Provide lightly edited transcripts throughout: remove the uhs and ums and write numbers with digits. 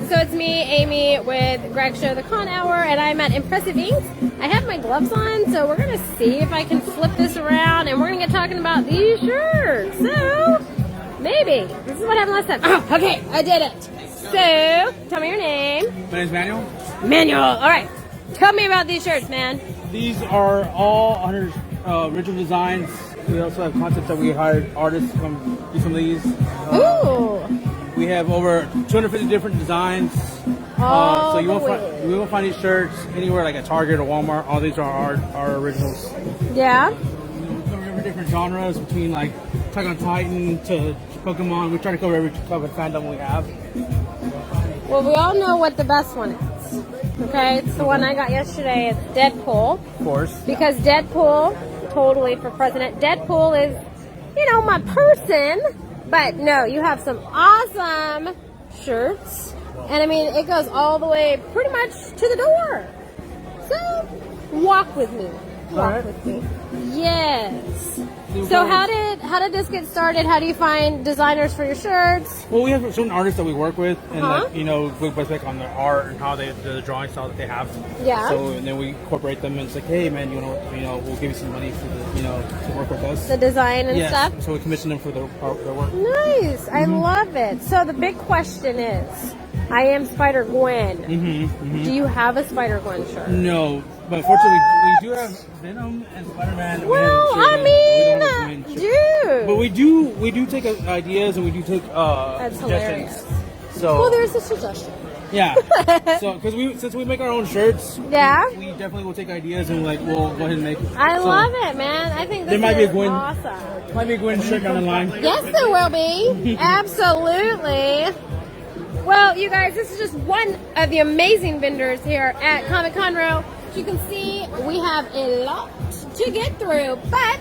So it's me, Amy, with Greg's show, The Con Hour, and I'm at Impressive Inks. I have my gloves on, so we're going to see if I can flip this around, and we're going to get talking about these shirts. So, maybe. This is what happened last time. Oh, okay, I did it. So, tell me your name. My name's Manuel. Manuel, all right. Tell me about these shirts, man. These are all 100 original designs. We also have concepts that we hired artists to come do some of these. Ooh. We have over 250 different designs. So you won't find these shirts anywhere like at Target or Walmart. All these are our originals. Yeah. We cover every different genres between like Attack on Titan to Pokemon. We try to cover every type of fandom we have. Well, we all know what the best one is. Okay, it's the one I got yesterday. It's Deadpool. Of course. Because Deadpool, totally for president. Deadpool is, my person. But no, you have some awesome shirts. And I mean, it goes all the way pretty much to the door. So, walk with me. Walk with me. Yes. So how did this get started? How do you find designers for your shirts? Well, we have certain artists that we work with, and we put back on their art and how the drawing style that they have. Yeah. So and then we incorporate them, and it's like, hey man, we'll give you some money for to work with us. The design and stuff. So we commission them for their work. Nice. I love it. So the big question is, I am Spider-Gwen. Do you have a Spider-Gwen shirt? No, but unfortunately we do have Venom and Spider-Man. Well, dude. But we do take ideas and we do take That's suggestions. hilarious. So Well, there's a suggestion. yeah. So because since we make our own shirts, Yeah. we definitely will take ideas and we'll go ahead and make it. I love it, man. I think this There might be a is Gwen. awesome. Might be a Gwen shirt down the line. Yes, there will be. Absolutely. Well, you guys, this is just one of the amazing vendors here at Comic Conroe. As you can see, we have a lot to get through, but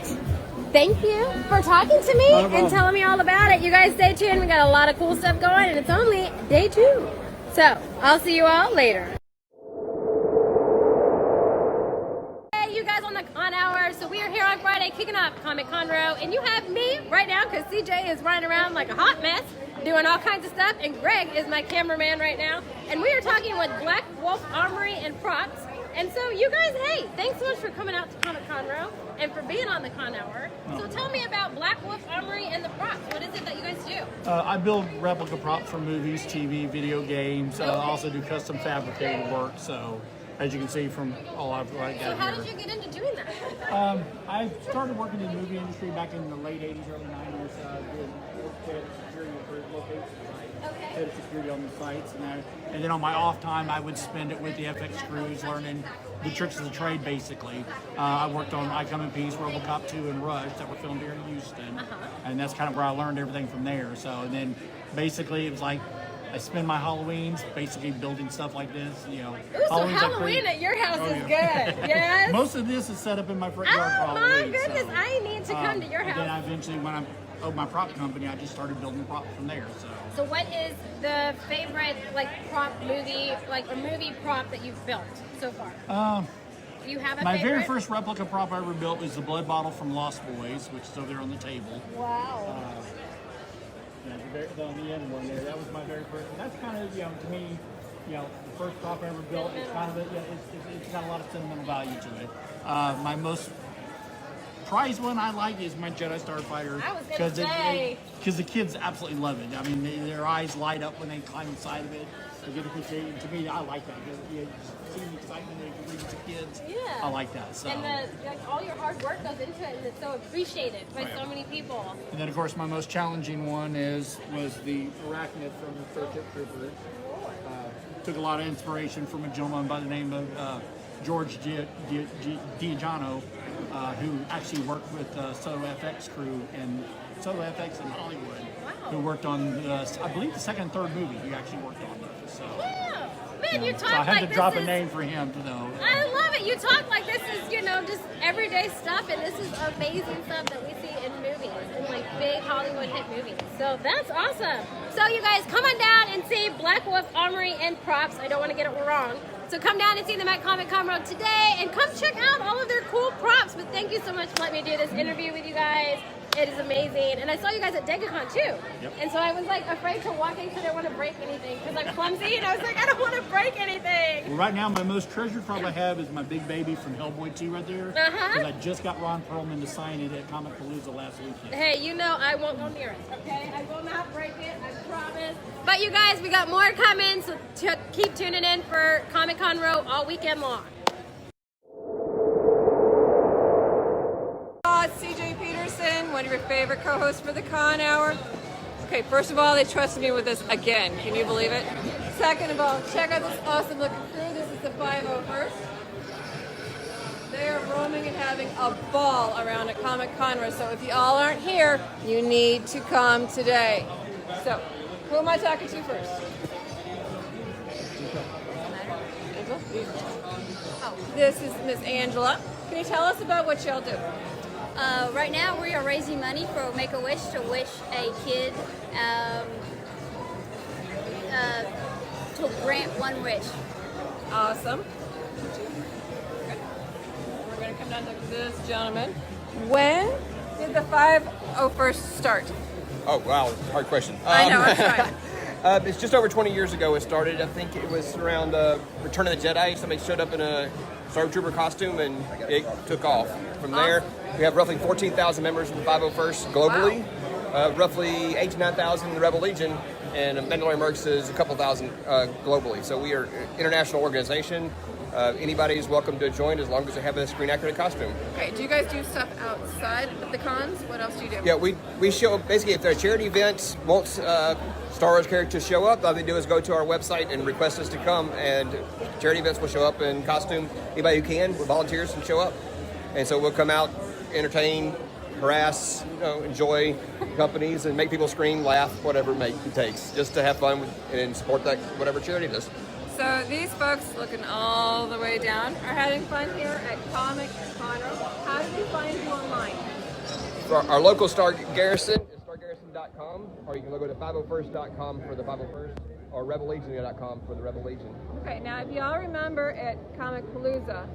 thank you for talking to me and telling me all about it. You guys stay tuned. We got a lot of cool stuff going, and it's only day 2. So, I'll see you all later. Hey, you guys on the Con Hour. So we are here on Friday kicking off Comic Conroe, and you have me right now because CJ is running around like a hot mess doing all kinds of stuff, and Greg is my cameraman right now, and we are talking with Black Wolf Armory and Props. And so you guys, hey, thanks so much for coming out to Comic Conroe and for being on the Con Hour. So tell me about Black Wolf Armory and the props. What is it that you guys do? I build replica props for movies, TV, video games. I also do custom fabricated work. So as you can see from all I've got here. So how did you get into doing that? I started working in the movie industry back in the late 80s, early 90s. Doing security for location sites, head of security on the sites. And then on my off time, I would spend it with the FX crews, learning the tricks of the trade, basically. I worked on I Come in Peace, RoboCop 2, and Rush that were filmed here in Houston. And that's kind of where I learned everything from there. So, and then basically it was like, I spend my Halloweens basically building stuff like this. Ooh, so Halloween at your house is good. Yes. Most of this is set up in my front yard for Halloween. Oh my goodness, I need to come to your house. And then I eventually, when I opened my prop company, I just started building props from there. So what is the favorite prop movie, a movie prop that you've built so far? Do you have a my favorite? very first replica prop I ever built was the blood bottle from Lost Boys, which is over there on the table. Wow. On the end one there, that was my very first. And that's kind of, to me, the first prop I ever built. It's kind of it's got a lot of sentimental value to it. My most prized one I like is my Jedi Starfighter, because the kids absolutely love it. I mean, their eyes light up when they climb inside of it. They get appreciated. And to me, I like that. Seeing the excitement they bring to kids. Yeah. I like that. So. And all your hard work goes into it, and it's so appreciated by so many people. And then, of course, my most challenging one was the arachnid from the Starship Troopers. Took a lot of inspiration from a gentleman by the name of George Giugiano, who actually worked with Soto FX crew and Soto FX in Hollywood. Wow. Who worked on, I believe, the second and third movie he actually worked on those. So, yeah. Man, you talk so I had like to drop this a name for him to know. I love it. You talk like this is, just everyday stuff, and this is amazing stuff that we see in movies, in big Hollywood hit movies. So that's awesome. So you guys, come on down and see Black Wolf Armory and Props. I don't want to get it wrong. So come down and see them at Comic Conroe today, and come check out all of their cool props. But thank you so much for letting me do this interview with you guys. It is amazing. And I saw you guys at DegaCon too. Yep. And so I was like afraid to walk in because I didn't want to break anything because I'm clumsy, and I was like, I don't want to break anything. Well, right now, my most treasured prop I have is my big baby from Hellboy 2 right there. Because I just got Ron Perlman to sign it at Comic Palooza last weekend. Hey, you know I won't go near it, okay? I will not break it, I promise. But you guys, we got more coming, so keep tuning in for Comic Conroe all weekend long. It's CJ Peterson, one of your favorite co-hosts for the Con Hour. Okay, first of all, they trusted me with this again. Can you believe it? Second of all, check out this awesome looking crew. This is the 501st. They are roaming and having a ball around at Comic Conroe. So if you all aren't here, you need to come today. So, who am I talking to first? Angela? Oh, this is Miss Angela. Can you tell us about what y'all do? Right now we are raising money for Make-A-Wish to wish a kid to grant one wish. Awesome. Okay. We're going to come down to this gentleman. When did the 501st start? Oh, wow, hard question. I know, I'm trying. It's just over 20 years ago it started. I think it was around Return of the Jedi. Somebody showed up in a Stormtrooper costume and it took off. From there, we have roughly 14,000 members in the 501st globally, roughly 8 to 9,000 in the Rebel Legion, and Mandalorian Mercs is a couple thousand globally. So we are an international organization. Anybody is welcome to join as long as they have a screen accurate costume. Okay, do you guys do stuff outside of the cons? What else do you do? Yeah, we show, basically if there's charity events, wants Star Wars characters show up, all they do is go to our website and request us to come, and charity events will show up in costume. Anybody who can, with volunteers, can show up. And so we'll come out, entertain, harass, enjoy companies, and make people scream, laugh, whatever it takes, just to have fun and support that whatever charity it is. So these folks, looking all the way down, are having fun here at Comic Conroe. How do you find you online? For our local Star Garrison is stargarrison.com, or you can go to 501st.com for the 501st, or rebellegion.com for the Rebel Legion. Okay, now if y'all remember at Comic Palooza,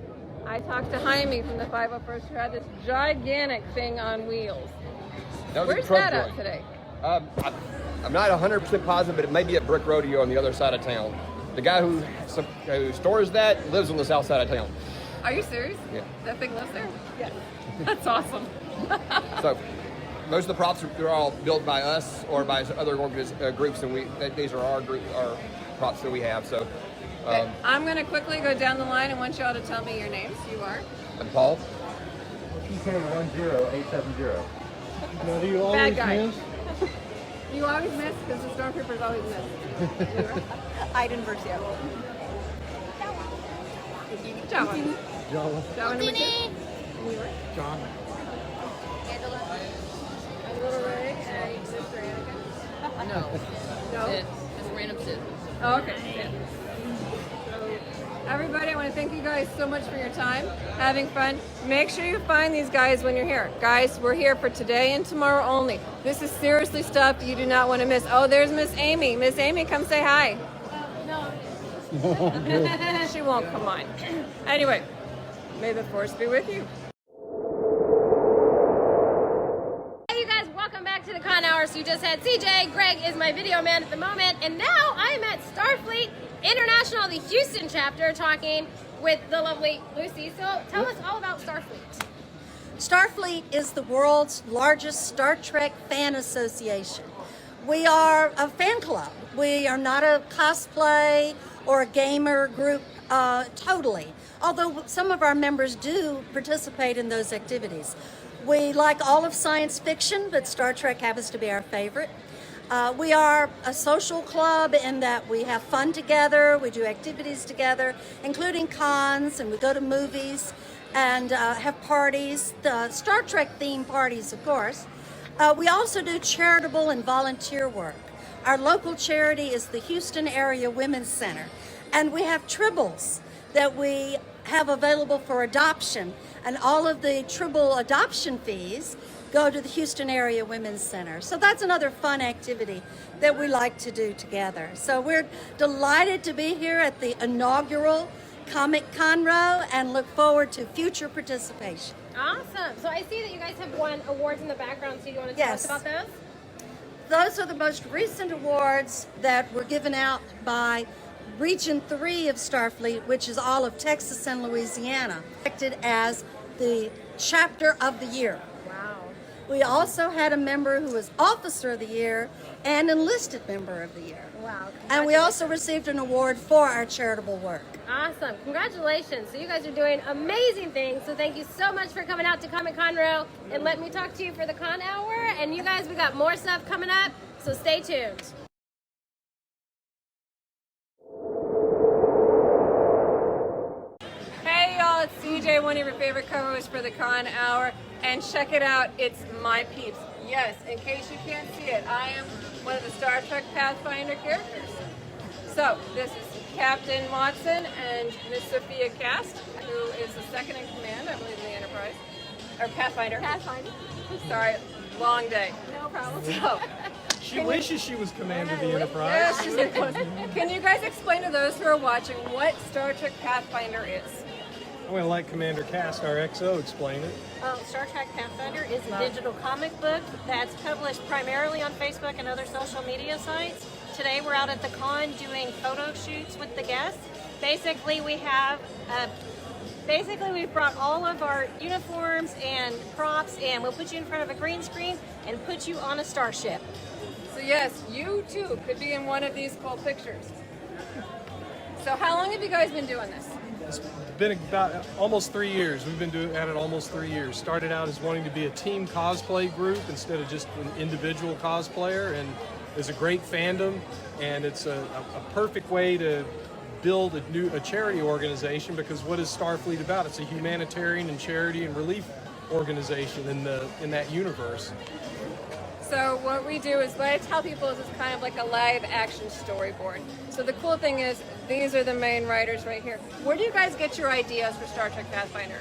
I talked to Jaime from the 501st who had this gigantic thing on wheels. That was Where's a truck that at joint. today? I'm not 100% positive, but it may be at Brick Rodeo on the other side of town. The guy who stores that lives on the south side of town. Are you serious? Yeah. That thing lives there? Yes. That's awesome. So most of the props are all built by us or by other groups, and these are our props that we have. So Okay, I'm going to quickly go down the line and want y'all to tell me your names. You are? I'm Paul. PK10870. Now, do you Bad always guy. miss? You always miss because the Stormtroopers always miss. Aiden Versio. Jawa. Jawa. Jawa number 2. John. Angela. A little Ray and Mr. Anakin. No, No? just random shit. Oh, okay. Yeah. So, everybody, I want to thank you guys so much for your time, having fun. Make sure you find these guys when you're here. Guys, we're here for today and tomorrow only. This is seriously stuff you do not want to miss. Oh, there's Miss Amy. Miss Amy, come say hi. She won't come on. Anyway, may the force be with you. Hey you guys, welcome back to the Con Hour. So you just had CJ, Greg is my video man at the moment, and now I'm at Starfleet International, the Houston chapter, talking with the lovely Lucy. So tell us all about Starfleet. Starfleet is the world's largest Star Trek fan association. We are a fan club. We are not a cosplay or a gamer group totally, although some of our members do participate in those activities. We like all of science fiction, but Star Trek happens to be our favorite. We are a social club in that we have fun together, we do activities together, including cons, and we go to movies and have parties, the Star Trek themed parties, of course. We also do charitable and volunteer work. Our local charity is the Houston Area Women's Center, and we have tribbles that we have available for adoption, and all of the tribble adoption fees go to the Houston Area Women's Center. So that's another fun activity that we like to do together. So we're delighted to be here at the inaugural Comic Conroe and look forward to future participation. Awesome. So I see that you guys have won awards in the background, so you want to tell us about those? Those are the most recent awards that were given out by Region 3 of Starfleet, which is all of Texas and Louisiana, elected as the Chapter of the Year. Wow. We also had a member who was Officer of the Year and Enlisted Member of the Year. Wow. And we also received an award for our charitable work. Awesome. Congratulations. So you guys are doing amazing things. So thank you so much for coming out to Comic Conroe and letting me talk to you for the con hour. And you guys, we got more stuff coming up, so stay tuned. Hey y'all, it's CJ, one of your favorite co-hosts for the Con Hour, and check it out, it's my peeps. Yes, in case you can't see it, I am one of the Star Trek Pathfinder characters. So, this is Captain Watson and Miss Sophia Cast, who is the second in command, I believe, in the Enterprise. Or Pathfinder. Pathfinder. Sorry, long day. No problem. So, She wishes she was commander of the Enterprise. yes, she's like, can you guys explain to those who are watching what Star Trek Pathfinder is? I'm going to let Commander Cast, our XO, explain it. Star Trek Pathfinder is a digital comic book that's published primarily on Facebook and other social media sites. Today we're out at the con doing photo shoots with the guests. Basically we've brought all of our uniforms and props and we'll put you in front of a green screen and put you on a starship. So yes, you too could be in one of these cool pictures. So how long have you guys been doing this? It's been about almost 3 years. We've been at it almost 3 years. Started out as wanting to be a team cosplay group instead of just an individual cosplayer, and there's a great fandom, and it's a perfect way to build a charity organization, because what is Starfleet about? It's a humanitarian and charity and relief organization in that universe. So what we do is, what I tell people is it's kind of like a live action storyboard. So the cool thing is, these are the main writers right here. Where do you guys get your ideas for Star Trek Pathfinder?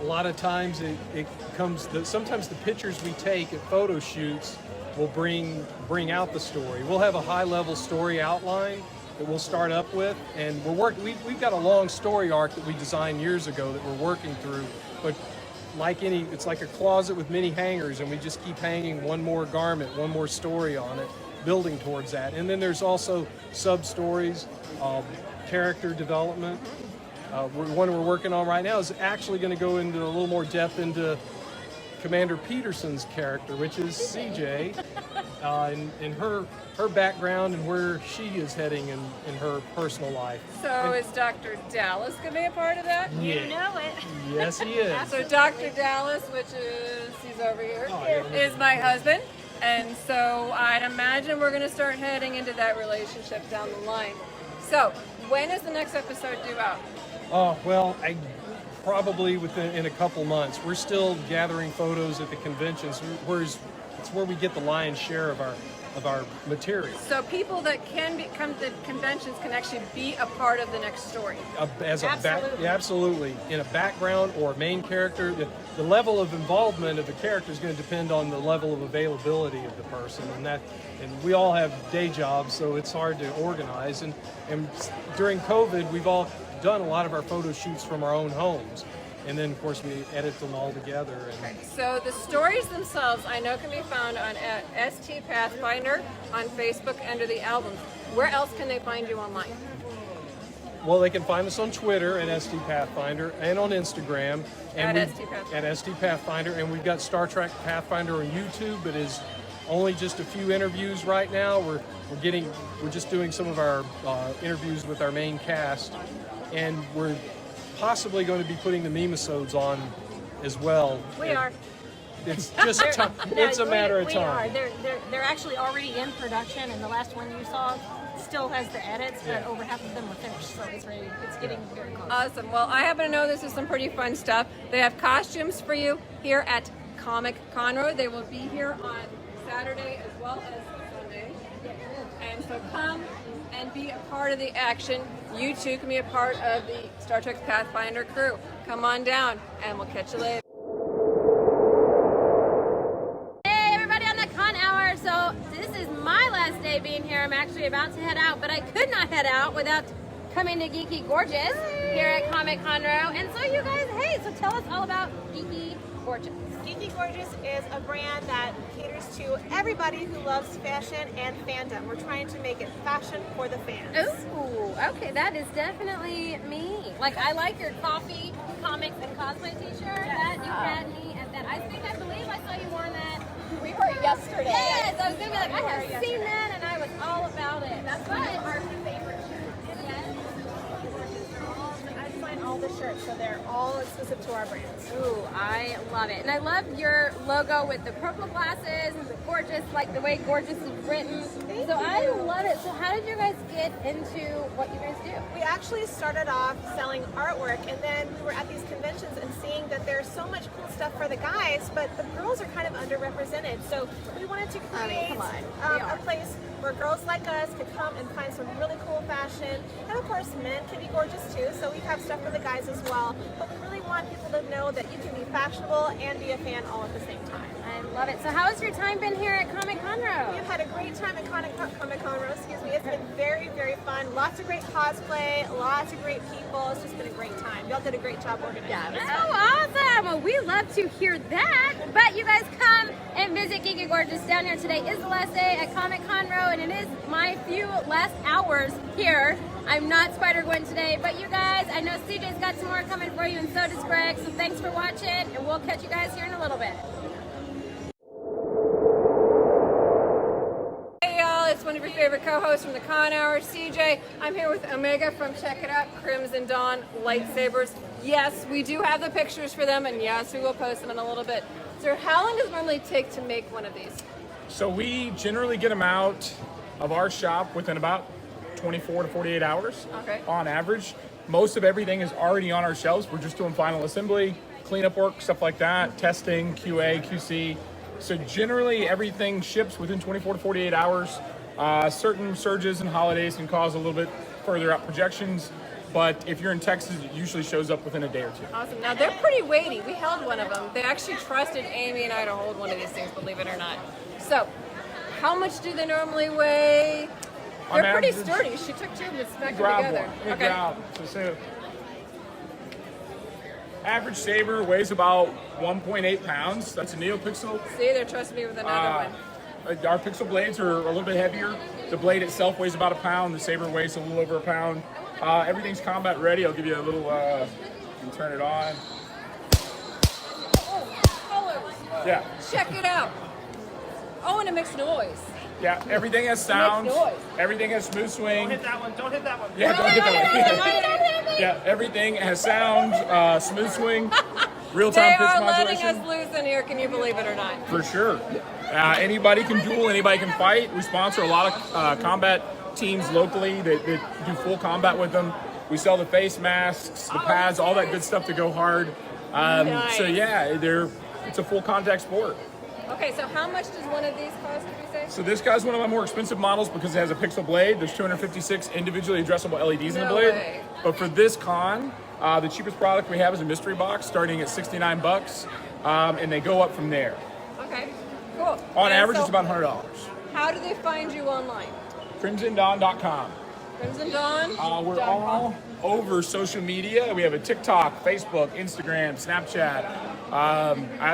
A lot of times sometimes the pictures we take at photo shoots will bring out the story. We'll have a high level story outline that we'll start up with, and we've got a long story arc that we designed years ago that we're working through, but it's like a closet with many hangers, and we just keep hanging one more garment, one more story on it, building towards that. And then there's also sub-stories, character development. One we're working on right now is actually going to go into a little more depth into Commander Peterson's character, which is CJ, in her background and where she is heading in her personal life. So is Dr. Dallas going to be a part of that? You know it. Yes, he is. So Dr. Dallas, he's over here, is my husband. And so I'd imagine we're going to start heading into that relationship down the line. So when is the next episode due out? Oh, well, probably in a couple months. We're still gathering photos at the conventions, it's where we get the lion's share of our material. So people that come to conventions can actually be a part of the next story. Absolutely. In a background or a main character, the level of involvement of the character is going to depend on the level of availability of the person, and we all have day jobs, so it's hard to organize. And during COVID, we've all done a lot of our photo shoots from our own homes. And then, of course, we edit them all together. Okay. So the stories themselves, I know, can be found on ST Pathfinder on Facebook under the albums. Where else can they find you online? Well, they can find us on Twitter at ST Pathfinder and on Instagram At ST Pathfinder. And we've got Star Trek Pathfinder on YouTube, but is only just a few interviews right now. We're just doing some of our interviews with our main cast, and we're possibly going to be putting the meme-episodes on as well. We are. It's just it's a matter of time. We are. They're actually already in production, and the last one you saw still has the edits, but over half of them were finished, so it's ready. It's getting very close. Awesome. Well, I happen to know this is some pretty fun stuff. They have costumes for you here at Comic Conroe. They will be here on Saturday as well as Sunday. And so come and be a part of the action. You too can be a part of the Star Trek Pathfinder crew. Come on down, and we'll catch you later. being here. I'm actually about to head out, but I could not head out without coming to Geeky Gorgeous here at Comic Conroe. And so you guys, hey, so tell us all about Geeky Gorgeous. Geeky Gorgeous is a brand that caters to everybody who loves fashion and fandom. We're trying to make it fashion for the fans. Ooh, okay, that is definitely me. Like, I like your coffee, comics, and cosplay t-shirt. That you had me at that. I believe I saw you more in that. We were yesterday. Yes, I was gonna be like, I have seen that, and I was all about it. That's one of our favorite shirts. Yes. I designed all the shirts, so they're all exclusive to our brands. Ooh, I love it. And I love your logo with the purple glasses and the gorgeous, like the way gorgeous is written. So I love it. So how did you guys get into what you guys do? We actually started off selling artwork, and then we were at these conventions and seeing that there's so much cool stuff for the guys, but the girls are kind of underrepresented. So we wanted to create a place where girls like us could come and find some really cool fashion. And of course, men can be gorgeous too, so we have stuff for the guys as well. But we really want people to know that you can be fashionable and be a fan all at the same time. I love it. So how has your time been here at Comic Conroe? We've had a great time at Comic Conroe, It's been very, very fun. Lots of great cosplay, lots of great people. It's just been a great time. Y'all did a great job organizing. Oh, awesome. Well, we love to hear that. But you guys come and visit Geeky Gorgeous down here. Today is the last day at Comic Conroe, and it is my few last hours here. I'm not Spider-Gwen today, but you guys, I know CJ's got some more coming for you, and so does Greg. So thanks for watching, and we'll catch you guys here in a little bit. It's one of your favorite co-hosts from the Con Hour, CJ. I'm here with Omega from Check It Out, Crimson Dawn lightsabers. Yes, we do have the pictures for them, and yes, we will post them in a little bit. So how long does it normally take to make one of these? So we generally get them out of our shop within about 24 to 48 hours on average. Most of everything is already on our shelves. We're just doing final assembly, cleanup work, stuff like that, testing, QA, QC. So generally everything ships within 24 to 48 hours. Certain surges and holidays can cause a little bit further out projections, but if you're in Texas, it usually shows up within a day or two. Awesome. Now they're pretty weighty. We held one of them. They actually trusted Amy and I to hold one of these things, believe it or not. So, how much do they normally weigh? They're pretty sturdy. She took two of them and smacked them together. So, average saber weighs about 1.8 pounds. That's a NeoPixel. See, they're trusting me with another one. Our pixel blades are a little bit heavier. The blade itself weighs about a pound. The saber weighs a little over a pound. Everything's combat ready. I'll give you a little, you can turn it on. Oh, colors. Yeah. Check it out. Oh, and it makes noise. Yeah, everything has sound. Everything has smooth swing. Don't hit that one. Don't hit that one. Yeah, don't hit that one. Yeah, everything has sound, smooth swing, real-time pitch modulation. They are letting us loose in here, can you believe it or not? For sure. Anybody can duel, anybody can fight. We sponsor a lot of combat teams locally that do full combat with them. We sell the face masks, the pads, all that good stuff to go hard. Nice. So yeah, it's a full contact sport. Okay, so how much does one of these cost, did you say? So this guy's one of my more expensive models because it has a pixel blade. There's 256 individually addressable LEDs in the blade. Way. But for this con, the cheapest product we have is a mystery box starting at $69, and they go up from there. Okay, cool. On average, it's about $100. How do they find you online? CrimsonDawn.com. Crimson Dawn? We're all over social media. We have a TikTok, Facebook, Instagram, Snapchat.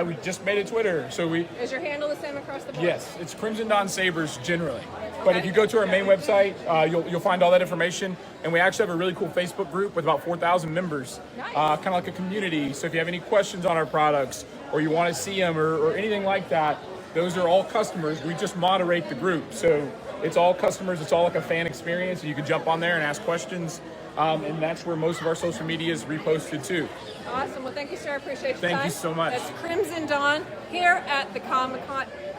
We just made a Twitter. So Is your handle the same across the board? Yes, it's Crimson Dawn Sabers generally. But if you go to our main website, you'll find all that information. And we actually have a really cool Facebook group with about 4,000 members, kind of like a community. So if you have any questions on our products or you want to see them or anything like that, those are all customers. We just moderate the group. So it's all customers. It's all like a fan experience. You can jump on there and ask questions. And that's where most of our social media is reposted too. Awesome. Well, thank you, sir. I appreciate your time. Thank you so much. That's Crimson Dawn here at the Comic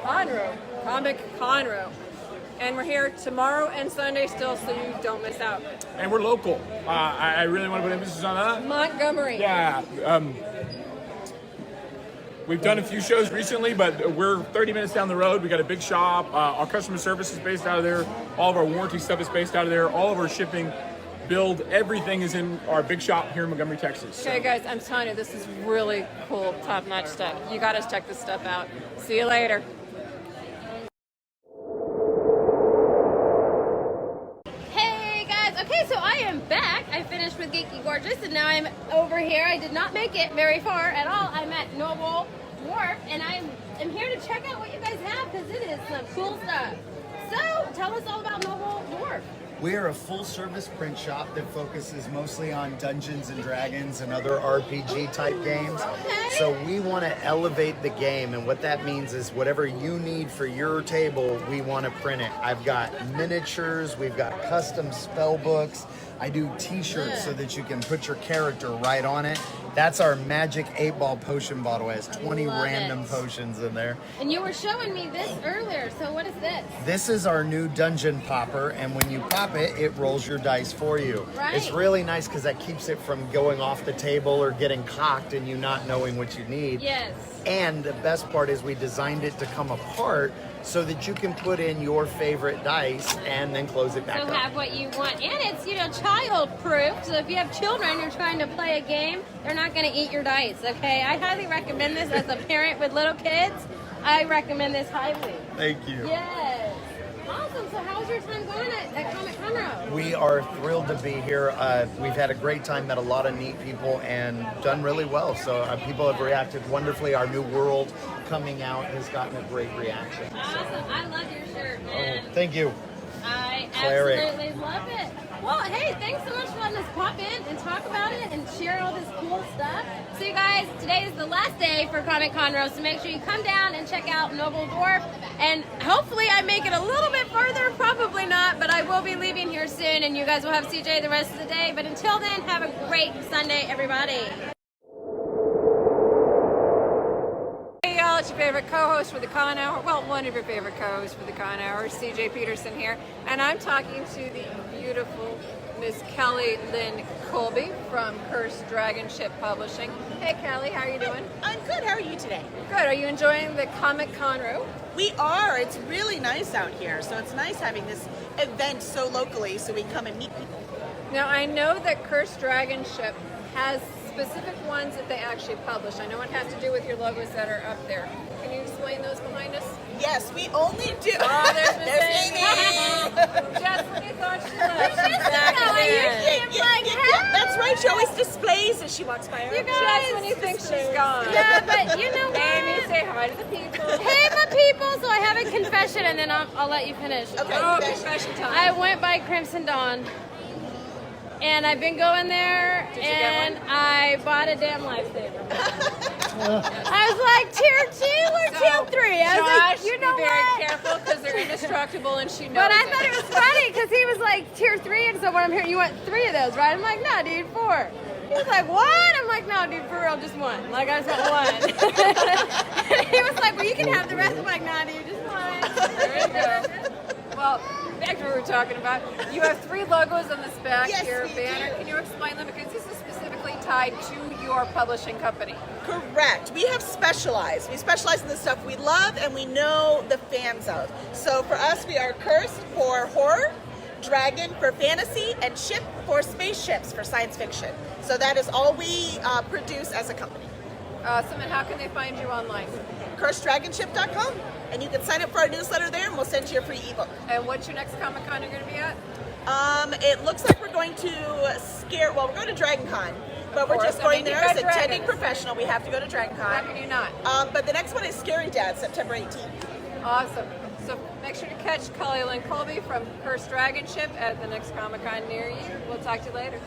Conroe. And we're here tomorrow and Sunday still, so you don't miss out. And we're local. I really want to put emphasis on that. Montgomery. Yeah. We've done a few shows recently, but we're 30 minutes down the road. We got a big shop. Our customer service is based out of there. All of our warranty stuff is based out of there. All of our shipping, build, everything is in our big shop here in Montgomery, Texas. Okay, guys, I'm telling you, this is really cool, top-notch stuff. You got to check this stuff out. See you later. Geeky Gorgeous, and now I'm over here. I did not make it very far at all. I'm at Noble Dwarf, and I'm here to check out what you guys have because it is some cool stuff. So, tell us all about Noble Dwarf. We are a full-service print shop that focuses mostly on Dungeons and Dragons and other RPG type games. Okay. So we want to elevate the game, and what that means is whatever you need for your table, we want to print it. I've got miniatures, we've got custom spell books. I do t-shirts so that you can put your character right on it. That's our magic 8-ball potion bottle. It has 20 random potions in there. And you were showing me this earlier, so what is this? This is our new dungeon popper, and when you pop it, it rolls your dice for you. Right. It's really nice because that keeps it from going off the table or getting cocked and you not knowing what you need. Yes. And the best part is we designed it to come apart so that you can put in your favorite dice and then close it back So up. have what you want. And it's, child-proof. So if you have children, you're trying to play a game, they're not going to eat your dice, okay? I highly recommend this as a parent with little kids. I recommend this highly. Thank you. Yes. Awesome. So how's your time going at Comic Conroe? We are thrilled to be here. We've had a great time, met a lot of neat people, and done really well. So people have reacted wonderfully. Our new world coming out has gotten a great reaction. Awesome. I love your shirt, man. Oh, thank you. I Clary. absolutely love it. Well, hey, thanks so much for letting us pop in and talk about it and share all this cool stuff. So you guys, today is the last day for Comic Conroe, so make sure you come down and check out Noble Dwarf. And hopefully I make it a little bit further, probably not, but I will be leaving here soon, and you guys will have CJ the rest of the day. But until then, have a great Sunday, everybody. Hey y'all, it's your favorite co-host for the Con Hour. Well, one of your favorite co-hosts for the Con Hour, CJ Peterson here. And I'm talking to the beautiful Miss Kelly Lynn Colby from Cursed Dragon Ship Publishing. Hey Kelly, how are you doing? I'm good. How are you today? Good. Are you enjoying the Comic Conroe? We are. It's really nice out here. So it's nice having this event so locally so we can come and meet people. Now I know that Cursed Dragon Ship has specific ones that they actually publish. I know it has to do with your logos that are up there. Can you explain those behind us? Yes, we only do. Oh, there's Miss Amy. Just when you thought she left. That's right. She always displays as she walks by her. You guys, just when you think she's gone. Yeah, but you know what? Amy, say hi to the people. Hey, my people. So I have a confession, and then I'll let you finish. Okay. Oh, confession time. I went by Crimson Dawn. And I've been going there, and I bought a damn lifesaver. I was like, tier 2 or tier 3? I was like, you know be very careful because they're indestructible, and she knows. But I thought it was funny because he was like, tier 3, and so when I'm hearing, you want 3 of those, right? I'm like, no, dude, 4. He was like, what? I'm like, no, dude, for real, just 1. Like, I just want 1. And he was like, well, you can have the rest. I'm like, nah, dude, just 1. There you go. Well, back to what we were talking about. You have 3 logos on this back here banner. Can you explain them? Because this is specifically tied to your publishing company. Correct. We have specialized. We specialize in the stuff we love and we know the fans of. So for us, we are Cursed for horror, Dragon for fantasy, and Ship for spaceships for science fiction. So that is all we produce as a company. Awesome. And how can they find you online? CursedDragonship.com. And you can sign up for our newsletter there and we'll send you a free ebook. And what's your next Comic Con you're going to be at? It looks like we're going to we're going to Dragon Con. But we're just going there as attending professional. We have to go to Dragon Con. How can you not? But the next one is Scary Dad, September 18th. Awesome. So make sure to catch Kelly Lynn Colby from Cursed Dragon Ship at the next Comic Con near you. We'll talk to you later.